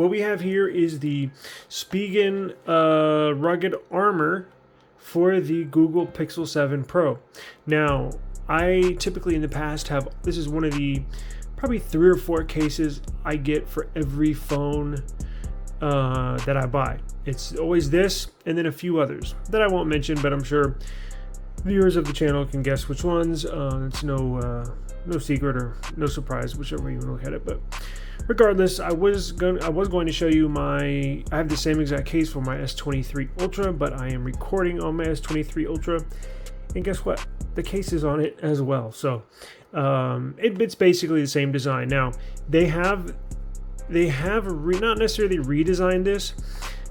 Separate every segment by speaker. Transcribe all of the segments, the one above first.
Speaker 1: what we have here is the Spigen rugged armor for the Google Pixel 7 Pro. Now, I typically in the past have, this is one of the probably 3 or 4 cases I get for every phone that I buy. It's always this and then a few others that I won't mention, but I'm sure viewers of the channel can guess which ones. It's no secret or no surprise, whichever way you want to look at it. But regardless, I was going to show you I have the same exact case for my S23 Ultra, but I am recording on my S23 Ultra, and guess what? The case is on it as well. So it's basically the same design. Now they have not necessarily redesigned this,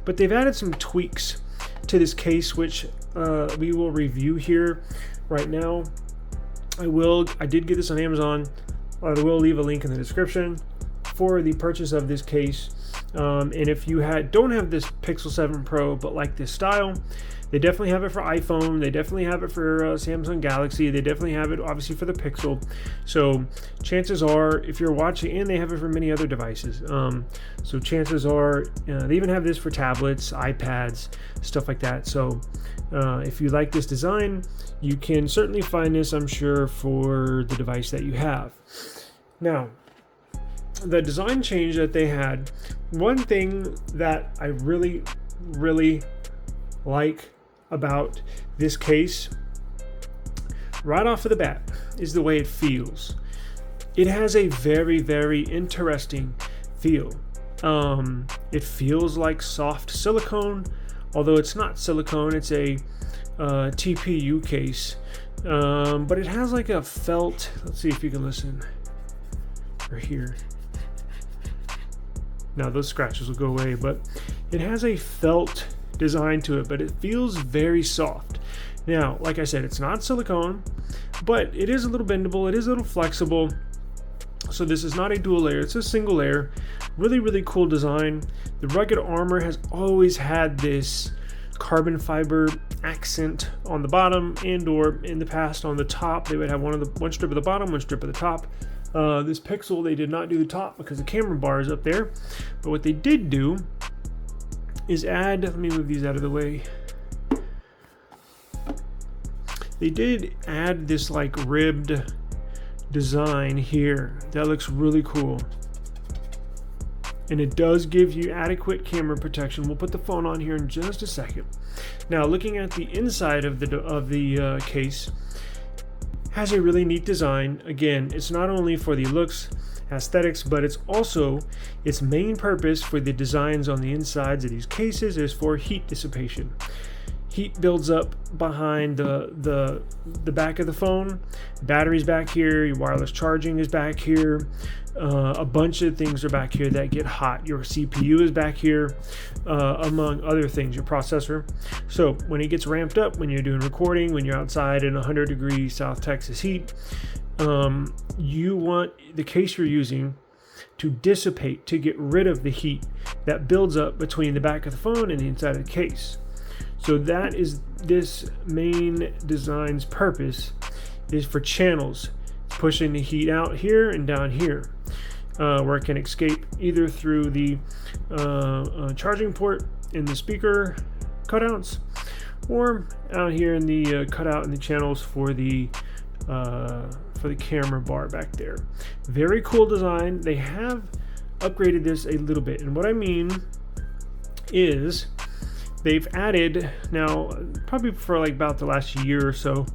Speaker 1: but they've added some tweaks to this case, which we will review here right now. I did get this on Amazon. I will leave a link in the description for the purchase of this case. And if you don't have this Pixel 7 Pro but like this style, they definitely have it for iPhone. They definitely have it for Samsung Galaxy. They definitely have it obviously for the Pixel. So chances are, if you're watching, and they have it for many other devices. So chances are they even have this for tablets, iPads, stuff like that. So if you like this design, you can certainly find this, I'm sure, for the device that you have. Now, the design change that they had, one thing that I really, really like about this case right off of the bat is the way it feels. It has a very, very interesting feel. It feels like soft silicone, although it's not silicone, it's a TPU case, but it has like a felt, let's see if you can listen right here. Now those scratches will go away, but it has a felt design to it, but it feels very soft. Now, like I said, it's not silicone, but it is a little bendable, it is a little flexible. So this is not a dual layer, it's a single layer. Really, really cool design. The rugged armor has always had this carbon fiber accent on the bottom, and or in the past on the top. They would have one strip at the bottom, one strip at the top. This Pixel, they did not do the top because the camera bar is up there. But what they did do is add, let me move these out of the way. They did add this like ribbed design here that looks really cool, and it does give you adequate camera protection. We'll put the phone on here in just a second. Now, looking at the inside of the case, has a really neat design. Again, it's not only for the looks, aesthetics, but it's also its main purpose for the designs on the insides of these cases is for heat dissipation. Heat builds up behind the back of the phone. Battery's back here, your wireless charging is back here, a bunch of things are back here that get hot. Your CPU is back here, among other things, your processor. So when it gets ramped up, when you're doing recording, when you're outside in 100-degree South Texas heat, you want the case you're using to dissipate, to get rid of the heat that builds up between the back of the phone and the inside of the case. So that is this main design's purpose, is for channels, pushing the heat out here and down here, where it can escape either through the charging port in the speaker cutouts, or out here in the cutout in the channels for the camera bar back there. Very cool design. They have upgraded this a little bit, and what I mean is they've added, now probably for like about the last year or so,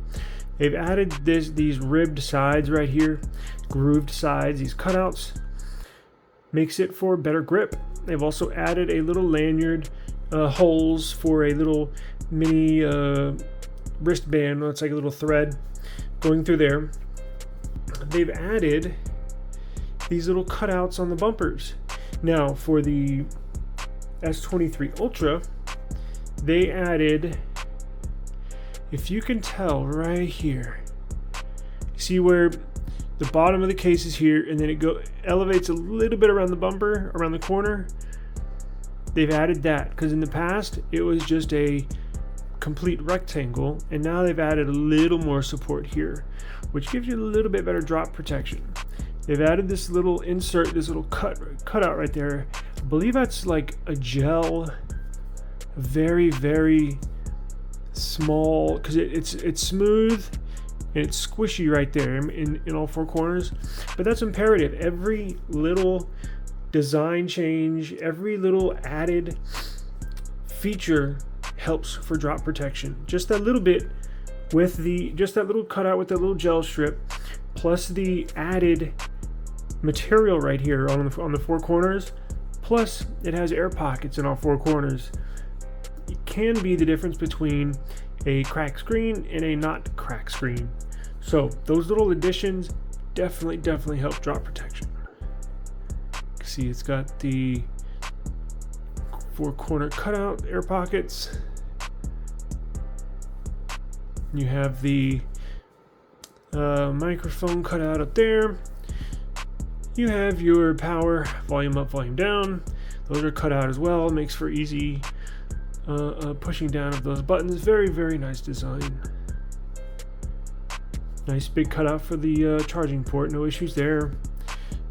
Speaker 1: they've added these ribbed sides right here, grooved sides, these cutouts, makes it for better grip. They've also added a little lanyard, holes for a little mini wristband. It's like a little thread going through there. They've added these little cutouts on the bumpers. Now for the S23 Ultra, they added, if you can tell right here, see where the bottom of the case is here, and then it elevates a little bit around the bumper, around the corner. They've added that because in the past it was just a complete rectangle, and now they've added a little more support here, which gives you a little bit better drop protection. they've added this little insert, this little cutout right there. I believe that's like a gel, very, very small, because it's smooth and it's squishy right there in all four corners. But that's imperative. Every little design change, every little added feature helps for drop protection. Just that little bit with just that little cutout with that little gel strip, plus the added material right here on the four corners, plus it has air pockets in all four corners. It can be the difference between a cracked screen and a not cracked screen. So those little additions definitely help drop protection. See, it's got the four corner cutout air pockets. You have the microphone cutout up there. You have your power, volume up, volume down. Those are cut out as well. It makes for easy pushing down of those buttons. Very, very nice design. Nice big cutout for the charging port. No issues there.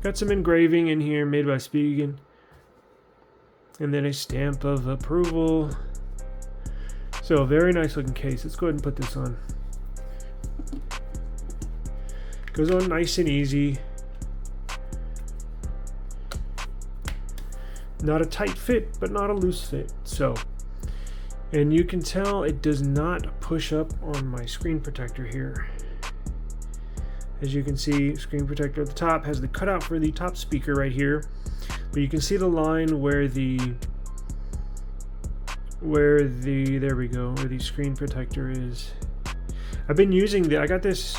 Speaker 1: Got some engraving in here made by Spigen. And then a stamp of approval. So, very nice looking case. Let's go ahead and put this on. Goes on nice and easy. Not a tight fit, but not a loose fit. So, and you can tell it does not push up on my screen protector here. As you can see, screen protector at the top has the cutout for the top speaker right here. But you can see the line where the screen protector is. I've been using I got this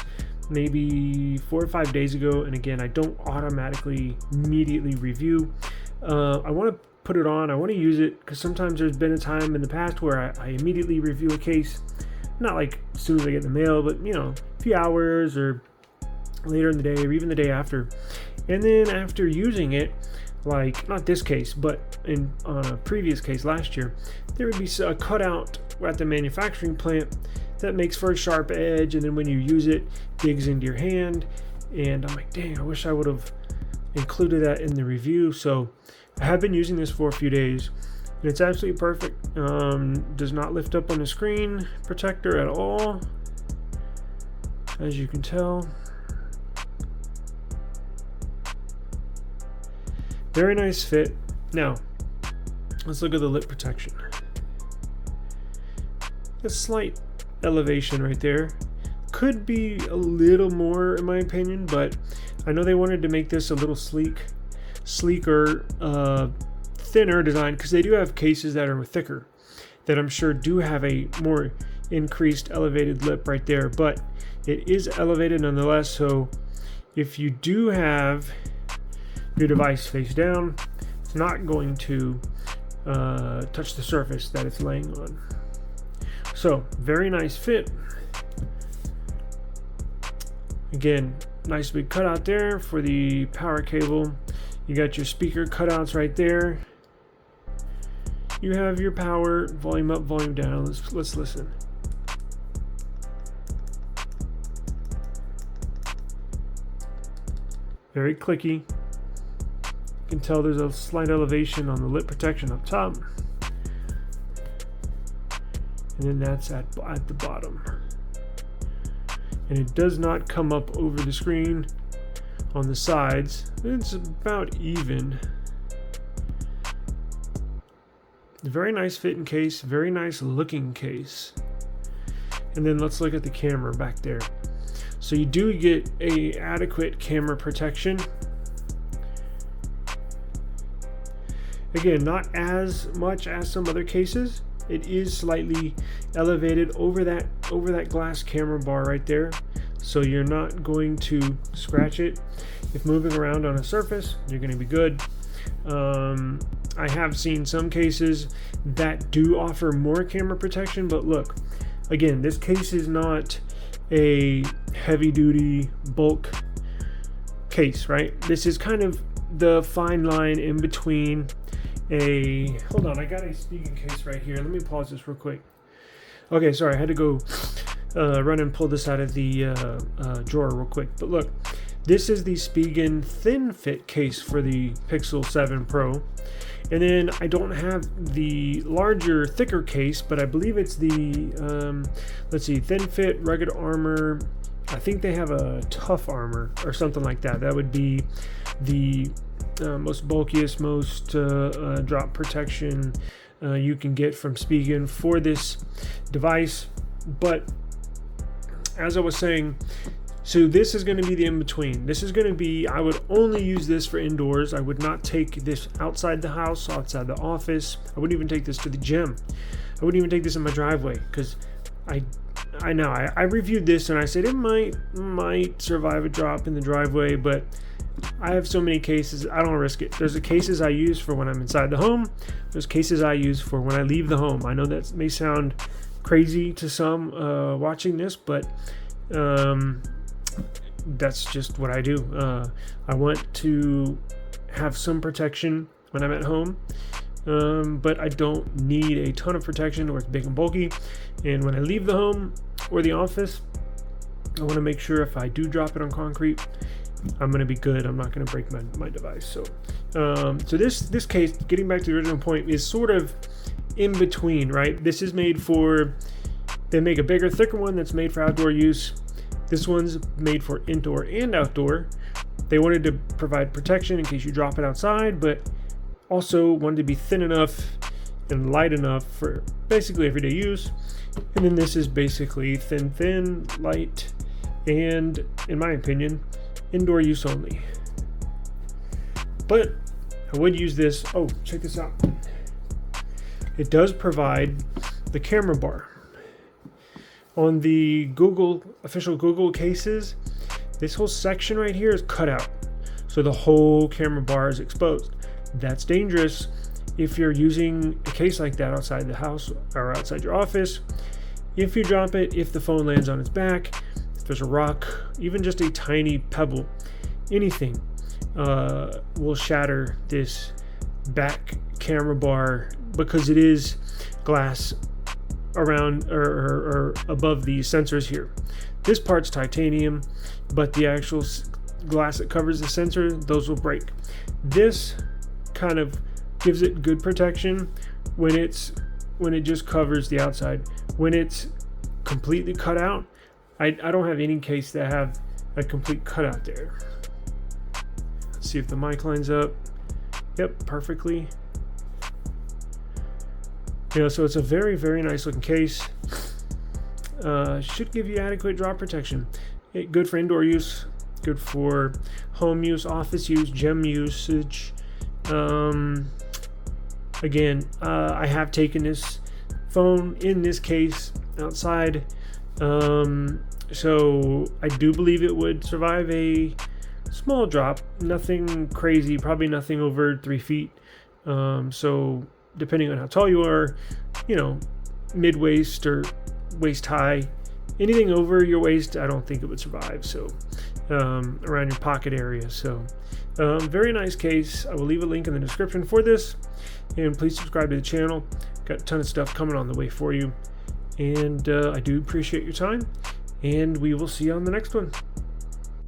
Speaker 1: maybe 4 or 5 days ago, and again, I don't automatically immediately review. I want to put it on. I want to use it because sometimes there's been a time in the past where I immediately review a case, not like as soon as I get the mail, but a few hours or later in the day or even the day after. And then after using it, like not this case, but on a previous case last year, there would be a cutout at the manufacturing plant that makes for a sharp edge, and then when you use it, digs into your hand. And I'm like, dang, I wish I would have included that in the review. So I have been using this for a few days, and it's absolutely perfect. Does not lift up on the screen protector at all, as you can tell. Very nice fit. Now, let's look at the lip protection. A slight elevation right there. Could be a little more in my opinion, but I know they wanted to make this a little sleeker, thinner design, because they do have cases that are thicker that I'm sure do have a more increased elevated lip right there, but it is elevated nonetheless. So if you do have your device face down, it's not going to touch the surface that it's laying on. So very nice fit. Again, nice big cutout there for the power cable. You got your speaker cutouts right there. You have your power, volume up, volume down. Let's listen. Very clicky. You can tell there's a slight elevation on the lip protection up top. And then that's at the bottom. And it does not come up over the screen on the sides. It's about even. Very nice fitting case, very nice looking case. And then let's look at the camera back there. So you do get a adequate camera protection. Again, not as much as some other cases. It is slightly elevated over that glass camera bar right there, so you're not going to scratch it. If moving around on a surface, you're going to be good. I have seen some cases that do offer more camera protection, but look, again, this case is not a heavy-duty bulk case, right? This is kind of the fine line in between hold on, I got a Spigen case right here. Let me pause this real quick. Okay, sorry, I had to go run and pull this out of the drawer real quick. But look, This is the Spigen thin fit case for the Pixel 7 Pro. And then I don't have the larger, thicker case, but I believe it's the, let's see, thin fit, rugged armor. I think they have a tough armor or something like that. That would be the most bulkiest, most drop protection you can get from Spigen for this device. But as I was saying, so this is going to be the in-between. This is going to be, I would only use this for indoors. I would not take this outside the house, outside the office. I wouldn't even take this to the gym. I wouldn't even take this in my driveway because I know I reviewed this and I said it might survive a drop in the driveway, but I have so many cases, I don't risk it. There's the cases I use for when I'm inside the home. There's cases I use for when I leave the home. I know that may sound crazy to some watching this, but that's just what I do. I want to have some protection when I'm at home, but I don't need a ton of protection or it's big and bulky. And when I leave the home or the office, I want to make sure if I do drop it on concrete, I'm going to be good. I'm not going to break my device. So this case, getting back to the original point, is sort of in between, right? This is made for, they make a bigger, thicker one that's made for outdoor use. This one's made for indoor and outdoor. They wanted to provide protection in case you drop it outside, but also wanted to be thin enough and light enough for basically everyday use. And then this is basically thin, light, and in my opinion, indoor use only. But I would use this. Oh, check this out. It does provide the camera bar. On the official Google cases, this whole section right here is cut out. So the whole camera bar is exposed. That's dangerous if you're using a case like that outside the house or outside your office. If you drop it, if the phone lands on its back, if there's a rock, even just a tiny pebble, anything will shatter this back camera bar because it is glass around or above the sensors here. This part's titanium, but the actual glass that covers the sensor, those will break. This kind of gives it good protection when it just covers the outside. When it's completely cut out, I don't have any case that have a complete cutout there. Let's see if the mic lines up. Yep, perfectly. So it's a very, very nice looking case. Should give you adequate drop protection. Good for indoor use, good for home use, office use, gym usage. Again, I have taken this phone in this case outside, so I do believe it would survive a small drop. Nothing crazy, probably nothing over 3 feet. So depending on how tall you are, mid-waist or waist high, anything over your waist, I don't think it would survive. So around your pocket area. So very nice case. I will leave a link in the description for this, and please subscribe to the channel. Got a ton of stuff coming on the way for you, and I do appreciate your time, and we will see you on the next one.